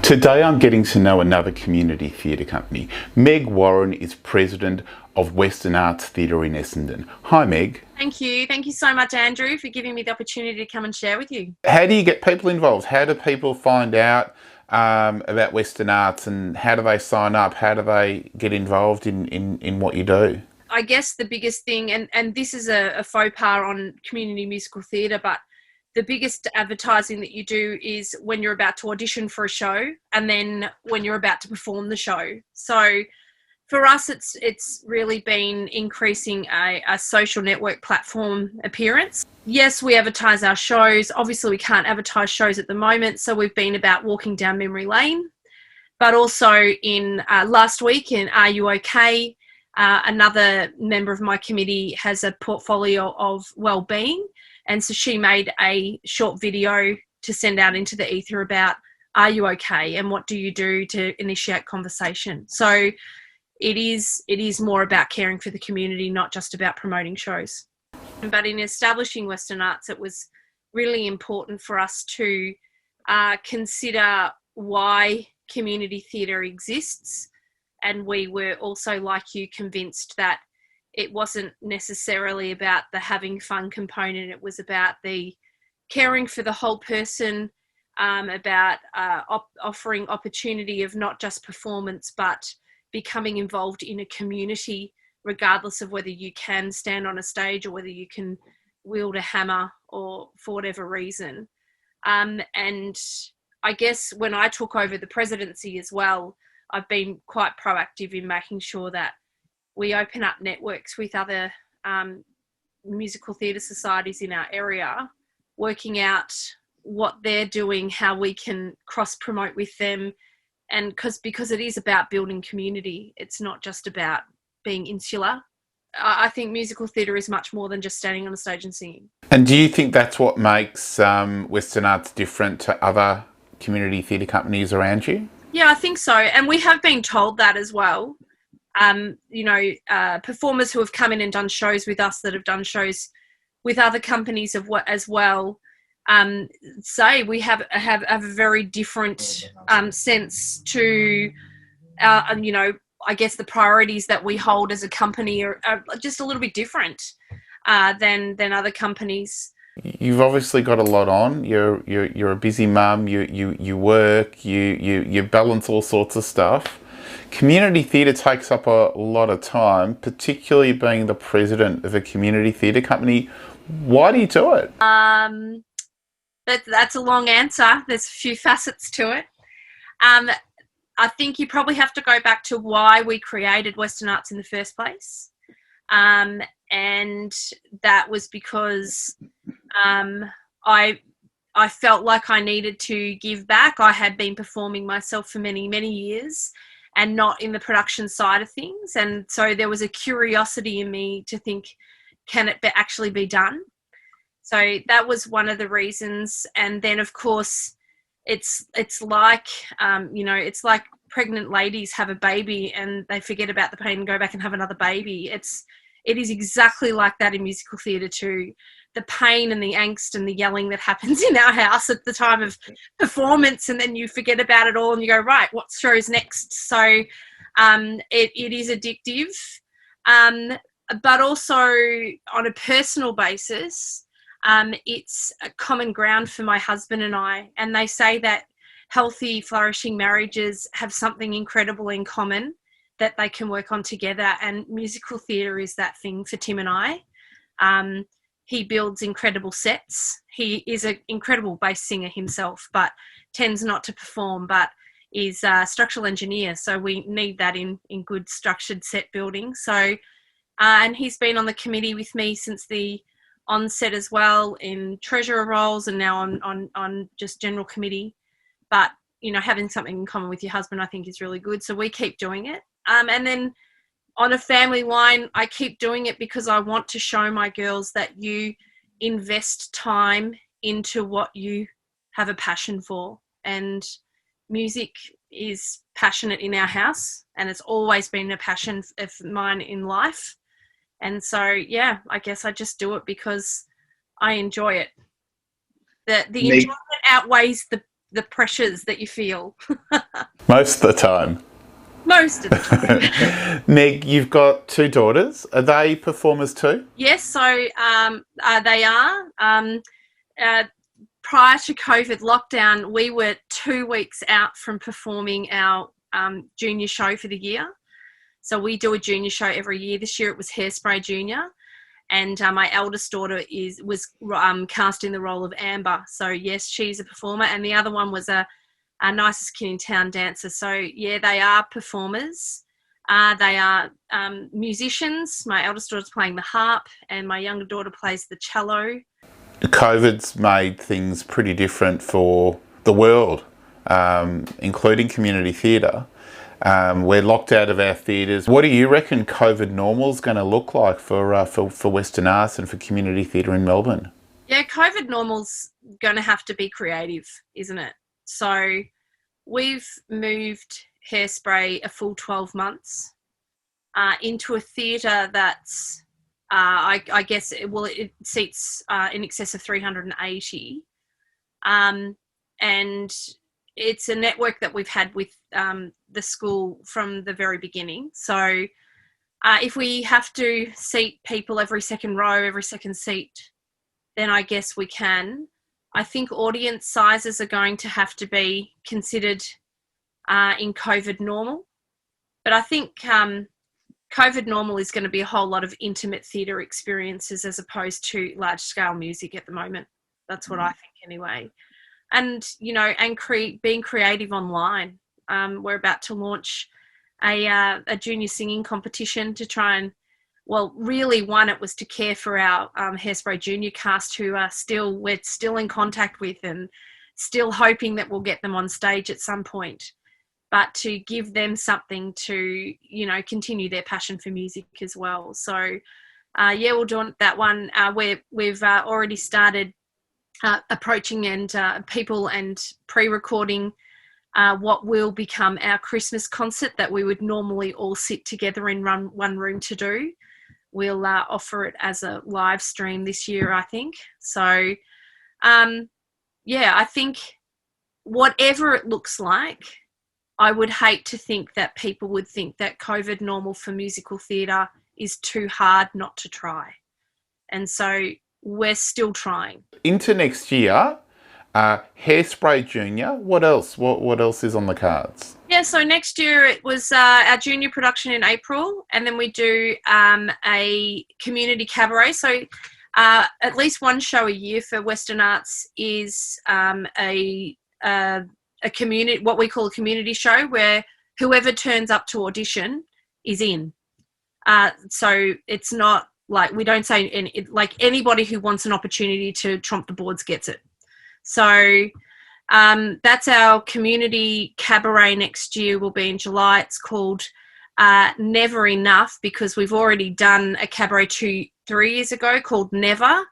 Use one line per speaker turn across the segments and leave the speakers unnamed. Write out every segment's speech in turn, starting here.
Today I'm getting to know another community theatre company. Meg Warren is president of Western Arts Theatre in Essendon. Hi Meg.
Thank you. Thank you so much, Andrew, for giving me the opportunity to come and share with you.
How do you get people involved? How do people find out about Western Arts, and how do they sign up? How do they get involved in what you do?
I guess the biggest thing, and this is a faux pas on community musical theatre, but the biggest advertising that you do is when you're about to audition for a show and then when you're about to perform the show. So for us, it's really been increasing a social network platform appearance. Yes, we advertise our shows. Obviously, we can't advertise shows at the moment, so we've been about walking down memory lane. But also in last week in Are You OK? Another member of my committee has a portfolio of wellbeing, and so she made a short video to send out into the ether about Are You OK? And what do you do to initiate conversation. So it is more about caring for the community, not just about promoting shows. But in establishing Western Arts, it was really important for us to consider why community theatre exists. And we were also, like you, convinced that it wasn't necessarily about the having fun component. It was about the caring for the whole person, about offering opportunity of not just performance, but becoming involved in a community, regardless of whether you can stand on a stage or whether you can wield a hammer or for whatever reason. And I guess when I took over the presidency as well, I've been quite proactive in making sure that we open up networks with other musical theatre societies in our area, working out what they're doing, how we can cross-promote with them, and because it is about building community. It's not just about being insular. I think musical theatre is much more than just standing on a stage and singing.
And do you think that's what makes Western Arts different to other community theatre companies around you?
Yeah, I think so. And we have been told that as well. Performers who have come in and done shows with us, that have done shows with other companies as well, say we have a very different sense to I guess the priorities that we hold as a company are just a little bit different than other companies.
You've obviously got a lot on. You're a busy mum. You work. You balance all sorts of stuff. Community theatre takes up a lot of time, particularly being the president of a community theatre company. Why do you do it?
That's a long answer. There's a few facets to it. I think you probably have to go back to why we created Western Arts in the first place. And that was because I felt like I needed to give back. I had been performing myself for many, many years and not in the production side of things. And so there was a curiosity in me to think, can it actually be done? So that was one of the reasons. And then, of course, it's like, it's like pregnant ladies have a baby and they forget about the pain and go back and have another baby. It is exactly like that in musical theatre too. The pain and the angst and the yelling that happens in our house at the time of performance, and then you forget about it all and you go, right, what show's next? So it is addictive. But also on a personal basis, it's a common ground for my husband and I. And they say that healthy, flourishing marriages have something incredible in common that they can work on together. And musical theatre is that thing for Tim and I. He builds incredible sets. He is an incredible bass singer himself, but tends not to perform, but is a structural engineer. So we need that in good structured set building. So, and he's been on the committee with me since the onset as well, in treasurer roles, and now on just general committee. But, having something in common with your husband, I think, is really good. So we keep doing it. And then on a family line, I keep doing it because I want to show my girls that you invest time into what you have a passion for. And music is passionate in our house, and it's always been a passion of mine in life. And so, yeah, I guess I just do it because I enjoy it. The enjoyment outweighs the pressures that you feel.
Most of the time.
Most of the time.
Meg, you've got 2 daughters. Are they performers too?
Yes, so they are. Prior to COVID lockdown, we were 2 weeks out from performing our junior show for the year. So we do a junior show every year. This year it was Hairspray Junior, and my eldest daughter was cast in the role of Amber. So yes, she's a performer, and the other one was a nicest kid in town dancer. So yeah, they are performers. They are musicians. My eldest daughter's playing the harp, and my younger daughter plays the cello.
COVID's made things pretty different for the world, including community theatre. We're locked out of our theatres. What do you reckon COVID normal's going to look like for Western Arts and for community theatre in Melbourne?
Yeah, COVID normal's going to have to be creative, isn't it? So we've moved Hairspray a full 12 months into a theatre that's, I guess, it seats in excess of 380. And it's a network that we've had with the school from the very beginning. So if we have to seat people every second row, every second seat, then I guess we can. I think audience sizes are going to have to be considered in COVID normal. But I think COVID normal is going to be a whole lot of intimate theatre experiences as opposed to large-scale music at the moment. That's what I think anyway. And, you know, and being creative online. We're about to launch a junior singing competition to try and, well, really one, it was to care for our Hairspray Junior cast who we're still in contact with and still hoping that we'll get them on stage at some point. But to give them something to, you know, continue their passion for music as well. So, yeah, we'll do that one. We've already started approaching and people and pre-recording what will become our Christmas concert that we would normally all sit together in one room to do. We'll offer it as a live stream this year, I think. So, yeah, I think whatever it looks like, I would hate to think that people would think that COVID normal for musical theatre is too hard not to try. And so we're still trying.
Into next year, Hairspray Junior. What else? What else is on the cards?
Yeah, so next year it was our junior production in April, and then we do a community cabaret. So at least one show a year for Western Arts is a community, what we call a community show, where whoever turns up to audition is in. So it's not like, we don't say like anybody who wants an opportunity to tromp the boards gets it. So that's our community cabaret next year, will be in July. It's called Never Enough, because we've already done a cabaret 3 years ago called Never.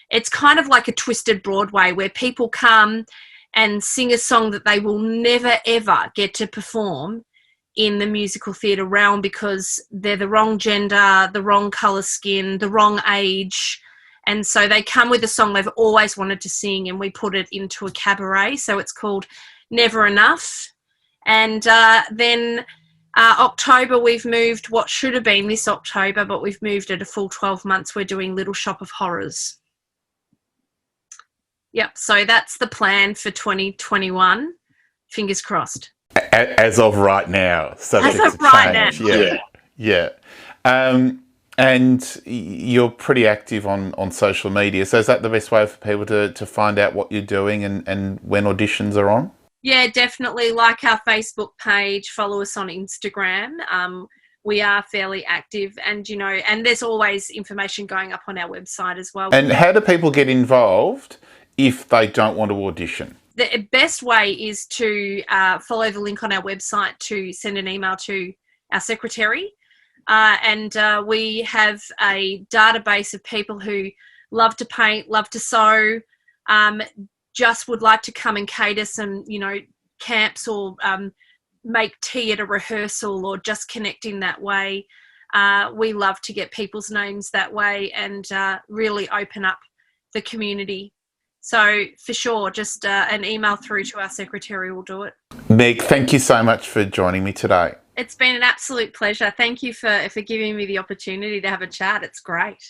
It's kind of like a twisted Broadway where people come and sing a song that they will never ever get to perform in the musical theatre realm because they're the wrong gender, the wrong colour skin, the wrong age. And so they come with a song they've always wanted to sing, and we put it into a cabaret. So it's called Never Enough. And then October, we've moved what should have been this October, but we've moved it a full 12 months. We're doing Little Shop of Horrors. Yep, so that's the plan for 2021. Fingers crossed.
As of right now.
As of right now.
Yeah. And you're pretty active on social media. So is that the best way for people to find out what you're doing and when auditions are on?
Yeah, definitely. Like our Facebook page, follow us on Instagram. We are fairly active, and, you know, and there's always information going up on our website as well.
And how do people get involved if they don't want to audition?
The best way is to follow the link on our website to send an email to our secretary. And we have a database of people who love to paint, love to sew, just would like to come and cater some, you know, camps or make tea at a rehearsal or just connect in that way. We love to get people's names that way and really open up the community. So for sure, just an email through to our secretary will do it.
Meg, thank you so much for joining me today.
It's been an absolute pleasure. Thank you for giving me the opportunity to have a chat. It's great.